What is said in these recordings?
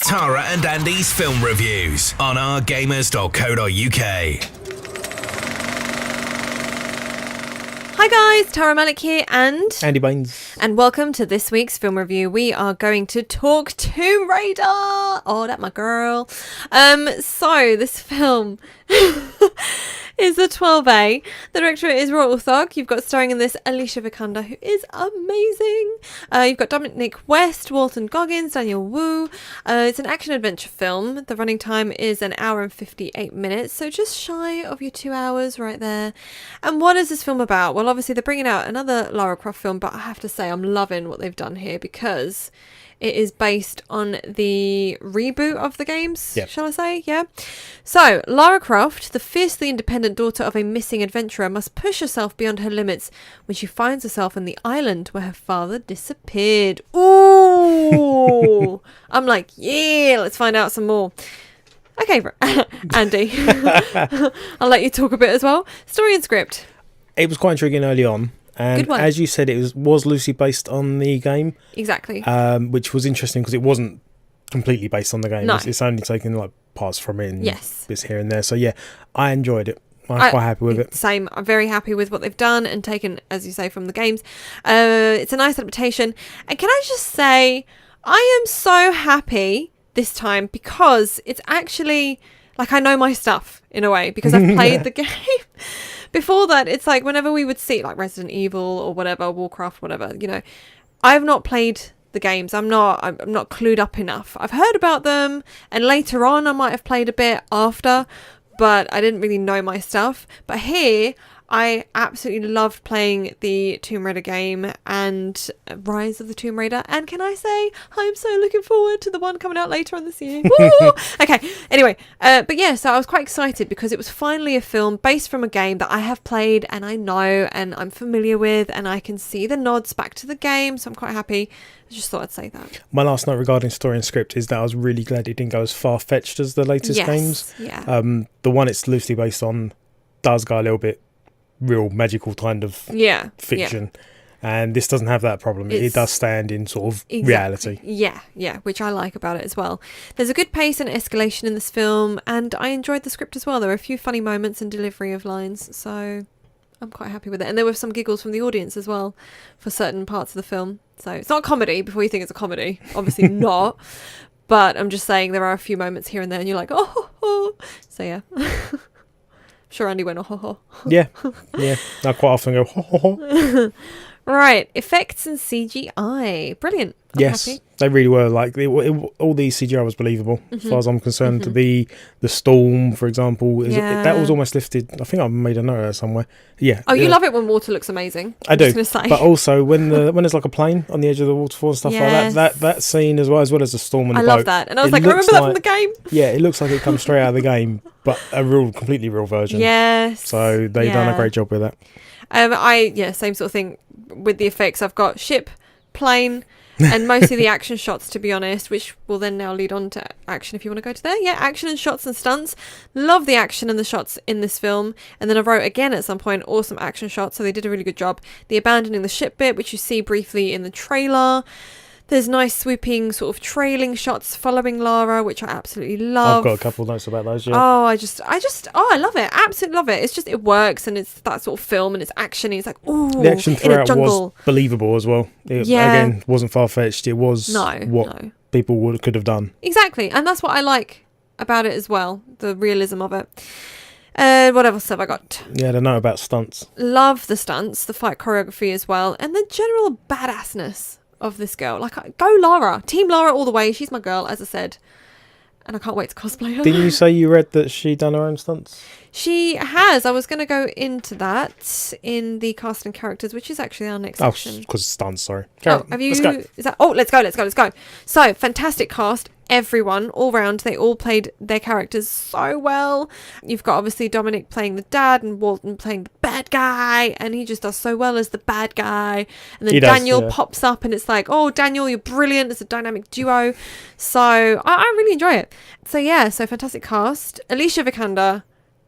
Tara and Andy's film reviews on OurGamers.co.uk. Hi guys, Tara Malik here and Andy Baines. And welcome to this week's film review. We are going to talk Tomb Raider. Oh, that my girl. So this film is a 12A. The director is Uthaug. You've got starring in this Alicia Vikander, who is amazing. You've got Dominic West, Walton, Goggins, Daniel Wu. It's an action-adventure film. The running time is 1 hour and 58 minutes, so just shy of your 2 hours right there. And what is this film about? Well, obviously they're bringing out another Lara Croft film, but I have to say I'm loving what they've done here because it is based on the reboot of the games, shall I say? Yeah. So, Lara Croft, the fiercely independent daughter of a missing adventurer, must push herself beyond her limits when she finds herself on the island where her father disappeared. Ooh! I'm like, yeah, let's find out some more. Okay, Andy, I'll let you talk a bit as well. Story and script. It was quite intriguing early on. And as you said, it was loosely based on the game. Exactly. Which was interesting because it wasn't completely based on the game. No. It's only taken like parts from it and yes. bits here and there. So yeah, I enjoyed it. I'm quite happy with it. Same. I'm very happy with what they've done and taken, as you say, from the games. It's a nice adaptation. And can I just say, I am so happy this time because it's actually like I know my stuff in a way because I've played the game. Before that, it's like whenever we would see like Resident Evil or whatever, Warcraft, whatever, you know, I've not played the games. I'm not clued up enough. I've heard about them and later on I might have played a bit after, but I didn't really know my stuff. But here, I absolutely loved playing the Tomb Raider game and Rise of the Tomb Raider. And can I say, I'm so looking forward to the one coming out later on this year. Woo! Okay, anyway. But yeah, so I was quite excited because it was finally a film based from a game that I have played and I know and I'm familiar with and I can see the nods back to the game. So I'm quite happy. I just thought I'd say that. My last note regarding story and script is that I was really glad it didn't go as far-fetched as the latest games. Yeah. The one it's loosely based on does go a little bit real magical kind of fiction, and this doesn't have that problem. It does stand in sort of reality. Yeah, which I like about it as well. There's a good pace and escalation in this film, and I enjoyed the script as well. There were a few funny moments and delivery of lines, so I'm quite happy with it. And there were some giggles from the audience as well for certain parts of the film. So it's not a comedy before you think it's a comedy, obviously not, but I'm just saying there are a few moments here and there and you're like, oh. So yeah. Sure, Andy went, oh. Yeah. I quite often go, ho. Right, effects and CGI. Brilliant. I'm happy. They really were. Like all the CGI was believable as far as I'm concerned. The storm, for example, that was almost lifted. I think I made a note of that somewhere. Yeah. Oh, you love it when water looks amazing. I do. Just gonna say. But also when there's like a plane on the edge of the waterfall and stuff like that scene as well as the storm and the boat. I love that. And I was like, I remember that from the game. Yeah, it looks like it comes straight out of the game, but a completely real version. Yes. So they've done a great job with that. Same sort of thing with the effects. I've got ship, plane, and mostly the action shots, to be honest, which will then now lead on to action if you want to go to there. Yeah, action and shots and stunts. Love the action and the shots in this film. And then I wrote again at some point, awesome action shots, so they did a really good job. The abandoning the ship bit, which you see briefly in the trailer. There's nice swooping sort of trailing shots following Lara, which I absolutely love. I've got a couple of notes about those, yeah. Oh, I love it. Absolutely love it. It's just, it works and it's that sort of film and it's action. And it's like, ooh, the action throughout in a was believable as well. Again, wasn't far-fetched. It was what people could have done. Exactly. And that's what I like about it as well, the realism of it. What else have I got? Yeah, I know about stunts. Love the stunts, the fight choreography as well, and the general badassness of this girl. Like, go Lara. Team Lara all the way. She's my girl, as I said. And I can't wait to cosplay her. Didn't you say you read that she done her own stunts? She has. I was going to go into that in the cast and characters, which is actually our next section. Oh, because stunts, sorry. Have you... Let's go. So, fantastic cast. Everyone, all round, they all played their characters so well. You've got, obviously, Dominic playing the dad and Walton playing the bad guy. And he just does so well as the bad guy. And then Daniel pops up and it's like, oh, Daniel, you're brilliant. It's a dynamic duo. So, I really enjoy it. So, yeah, fantastic cast. Alicia Vikander.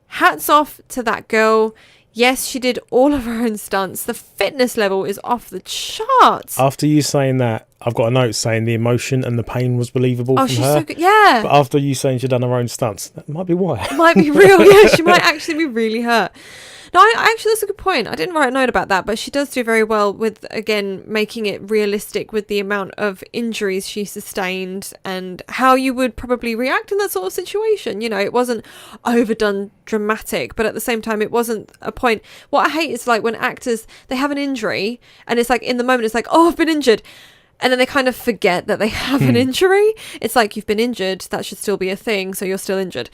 Hats off to that girl. Yes, she did all of her own stunts. The fitness level is off the charts. After you saying that, I've got a note saying the emotion and the pain was believable from she's her. So good. Yeah. But after you saying she'd done her own stunts, that might be why. Might be real. Yeah, she might actually be really hurt. No, actually, that's a good point. I didn't write a note about that, but she does do very well with, again, making it realistic with the amount of injuries she sustained and how you would probably react in that sort of situation. You know, it wasn't overdone dramatic, but at the same time, it wasn't a point. What I hate is like when actors, they have an injury and it's like in the moment, it's like, oh, I've been injured. And then they kind of forget that they have an injury. It's like, you've been injured. That should still be a thing. So you're still injured.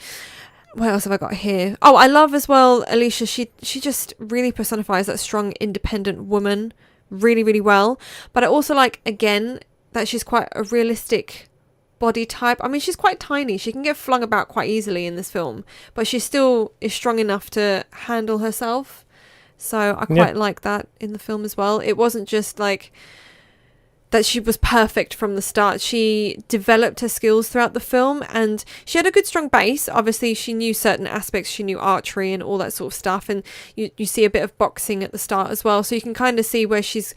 What else have I got here? Oh, I love as well, Alicia. She just really personifies that strong, independent woman really, really well. But I also like, again, that she's quite a realistic body type. I mean, she's quite tiny. She can get flung about quite easily in this film. But she still is strong enough to handle herself. So I quite like that in the film as well. It wasn't just like that she was perfect from the start. She developed her skills throughout the film and she had a good strong base. Obviously she knew certain aspects, she knew archery and all that sort of stuff, and you see a bit of boxing at the start as well, so you can kind of see where she's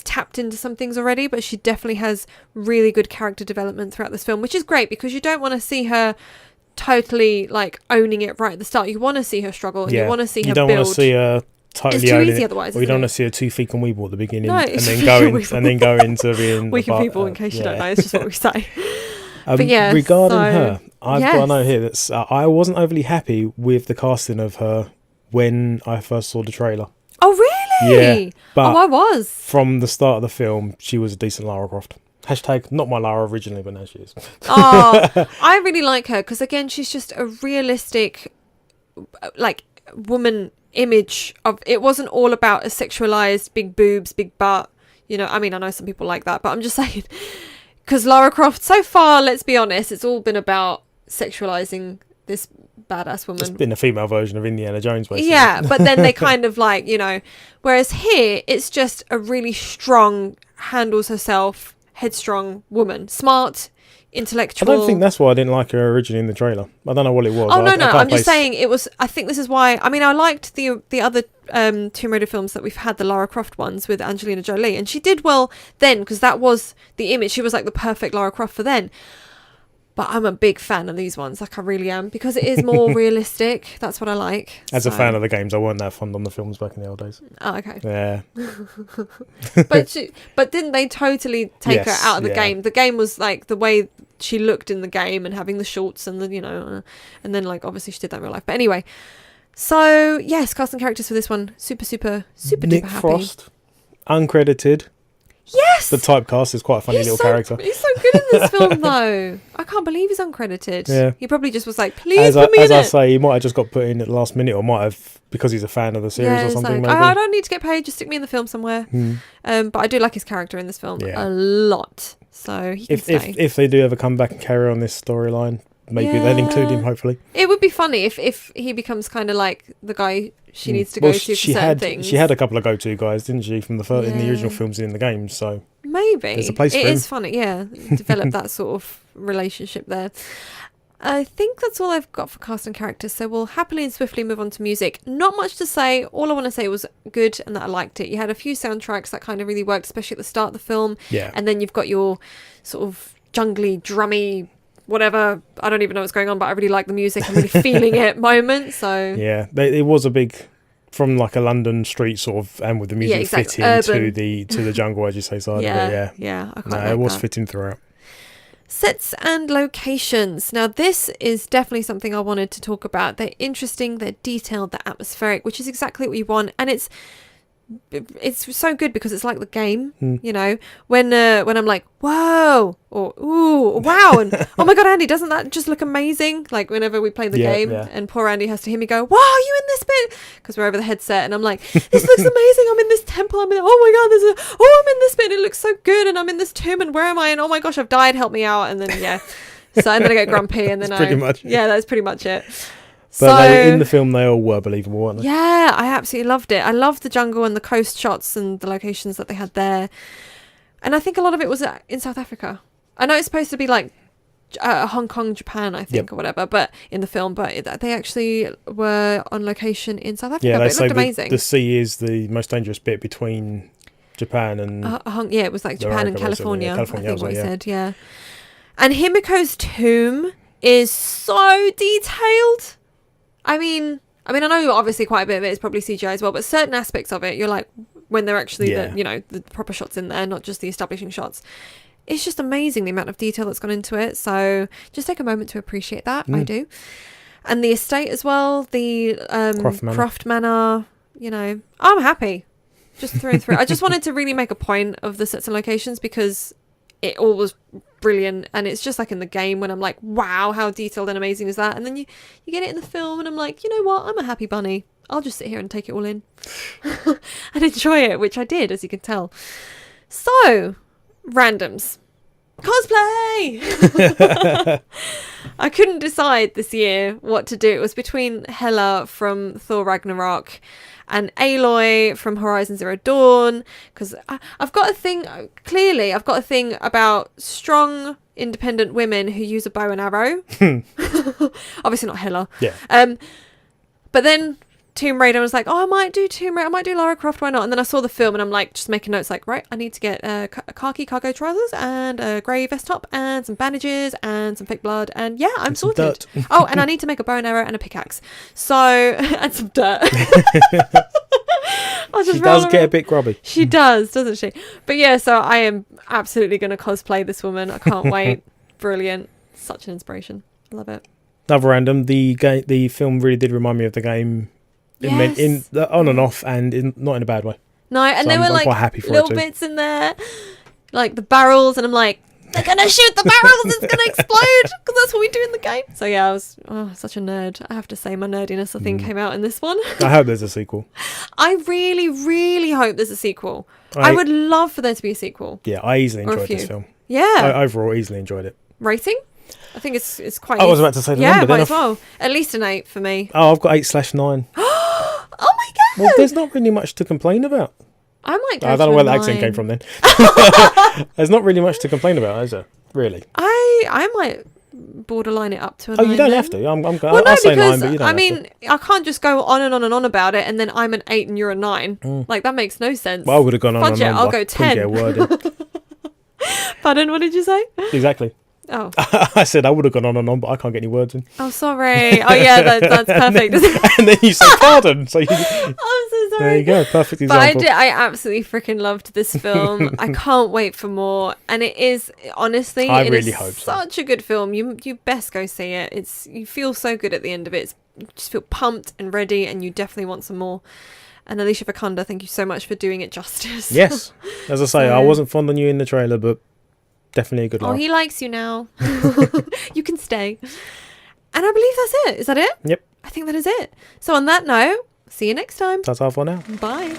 tapped into some things already, but she definitely has really good character development throughout this film, which is great because you don't want to see her totally like owning it right at the start. You want to see her struggle and you want to see her build. You don't want to see her totally it's too easy otherwise. Or you don't want to see a 2 feet and weeble at the beginning, and then go into being weak people. In case you don't know, it's just what we say. But yeah, regarding her, I've got a note here that's I wasn't overly happy with the casting of her when I first saw the trailer. Oh really? Yeah, but I was from the start of the film. She was a decent Lara Croft. Hashtag not my Lara originally, but now she is. I really like her because again, she's just a realistic, like, woman image of. It wasn't all about a sexualized big boobs, big butt, you know. I mean, I know some people like that, but I'm just saying, because Lara Croft so far, let's be honest, it's all been about sexualizing this badass woman. It's been a female version of Indiana Jones, basically. Yeah, but then they kind of like, you know, whereas here it's just a really strong, handles herself, headstrong woman, smart, intellectual. I don't think that's why I didn't like her originally in the trailer. I don't know what it was. Oh, no, I'm just saying it was. I think this is why. I mean, I liked the other Tomb Raider films that we've had, the Lara Croft ones with Angelina Jolie, and she did well then because that was the image. She was like the perfect Lara Croft for then. But I'm a big fan of these ones, like I really am, because it is more realistic. That's what I like. As a fan of the games, I weren't that fond on the films back in the old days. Oh, okay. Yeah. but didn't they totally take her out of the game? The game was like the way she looked in the game and having the shorts and the, you know, and then like obviously she did that in real life. But anyway, so yes, casting characters for this one, super Nick duper happy. Frost, uncredited. Yes! The typecast is quite a funny little character. He's so good in this film, though. I can't believe he's uncredited. Yeah. He probably just was like, please put me in it. As I say, he might have just got put in at the last minute, or might have, because he's a fan of the series or something, like, maybe. I don't need to get paid, just stick me in the film somewhere. But I do like his character in this film a lot. So he can stay. If they do ever come back and carry on this storyline, maybe they'll include him, hopefully. It would be funny if he becomes kind of like the guy she needs to go to for certain things. She had a couple of go-to guys, didn't she, from the in the original films and in the games, so maybe there's a place for him. It is funny, develop that sort of relationship there. I think that's all I've got for cast and characters, so we'll happily and swiftly move on to music. Not much to say. All I want to say was good and that I liked it. You had a few soundtracks that kind of really worked, especially at the start of the film. Yeah. And then you've got your sort of jungly, drummy, whatever, I don't even know what's going on, but I really like the music. I'm really feeling it moment. So yeah, it was a big, from like a London street sort of, and with the music fitting to the jungle, as you say, side of it. Yeah, I quite like it was that. fitting throughout. Sets and locations. Now this is definitely something I wanted to talk about. They're interesting, they're detailed, they're atmospheric, which is exactly what you want, and it's so good because it's like the game, you know, when I'm like, whoa, or ooh, wow, and oh my god, Andy, doesn't that just look amazing? Like whenever we play the game and poor Andy has to hear me go, wow, are you in this bit? Because we're over the headset and I'm like, this looks amazing, I'm in this temple, I'm in, oh my god, I'm in this bit and it looks so good, and I'm in this tomb, and where am I, and oh my gosh, I've died, help me out. And then so and then I get grumpy, and then that's pretty much it. But in the film, they all were believable, weren't they? Yeah, I absolutely loved it. I loved the jungle and the coast shots and the locations that they had there. And I think a lot of it was in South Africa. I know it's supposed to be like Hong Kong, Japan, I think, or whatever, but in the film, but they actually were on location in South Africa. Yeah, but it looked amazing. The sea is the most dangerous bit between Japan and it was like Japan and California. I think what he said. Yeah, and Himiko's tomb is so detailed. I mean, I know obviously quite a bit of it is probably CGI as well, but certain aspects of it, you're like, when they're actually the proper shots in there, not just the establishing shots. It's just amazing the amount of detail that's gone into it. So just take a moment to appreciate that. I do. And the estate as well, the Croft Manor, I'm happy. Just through and through. I just wanted to really make a point of the sets and locations because it all was brilliant. And it's just like in the game when I'm like, wow, how detailed and amazing is that? And then you get it in the film and I'm like, you know what? I'm a happy bunny. I'll just sit here and take it all in and enjoy it, which I did, as you can tell. So, randoms. Cosplay! I couldn't decide this year what to do. It was between Hela from Thor Ragnarok and Aloy from Horizon Zero Dawn, because I've got a thing about strong, independent women who use a bow and arrow. Obviously not Hela. Yeah. But then Tomb Raider was like, I might do Tomb Raider, I might do Lara Croft, why not? And then I saw the film and I'm like, just making notes like, right, I need to get khaki cargo trousers and a grey vest top and some bandages and some fake blood and I'm sorted. Oh, and I need to make a bow and arrow and a pickaxe. So, and some dirt. She does get a bit grubby. She does, doesn't she? But yeah, so I am absolutely going to cosplay this woman. I can't wait. Brilliant. Such an inspiration. Love it. Another random, the film really did remind me of the game. Yes. On and off, and not in a bad way. No, and so there were like quite happy for little bits in there, like the barrels, and I'm like, they're gonna shoot the barrels, it's gonna explode, because that's what we do in the game. So yeah, I was such a nerd. I have to say, my nerdiness I think came out in this one. I hope there's a sequel. I really, really hope there's a sequel. I would love for there to be a sequel. Yeah, I easily enjoyed this film. Yeah, I overall easily enjoyed it. Rating? I think it's quite. I was about to say the number. Might as well. At least an 8 for me. Oh, I've got 8/9. Oh my god! Well, there's not really much to complain about. I might go I don't know where the accent came from then. There's not really much to complain about, is there? Really? I might borderline it up to a 9. Oh, you don't have to. I'll say 9, but you don't have to. I can't just go on and on and on about it, and then I'm an 8 and you're a 9. Like, that makes no sense. Well, I would have gone on and on. I'll go 10. Get a word in. Pardon, what did you say? Exactly. Oh. I said I would have gone on and on, but I can't get any words in. Oh, sorry. Oh, yeah, that's perfect. And then you say pardon. So I'm so sorry. There you go. Perfect example. But I absolutely freaking loved this film. I can't wait for more. And it is, honestly, such a good film. You best go see it. You feel so good at the end of it. You just feel pumped and ready, and you definitely want some more. And Alicia Vikander, thank you so much for doing it justice. Yes. As I say, I wasn't fond on you in the trailer, but definitely a good laugh. Oh, he likes you now. You can stay. And I believe that's it. Is that it? Yep. I think that is it. So on that note, see you next time. That's all for now. Bye.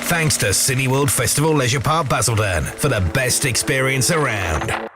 Thanks to Cineworld Festival Leisure Park Basildon for the best experience around.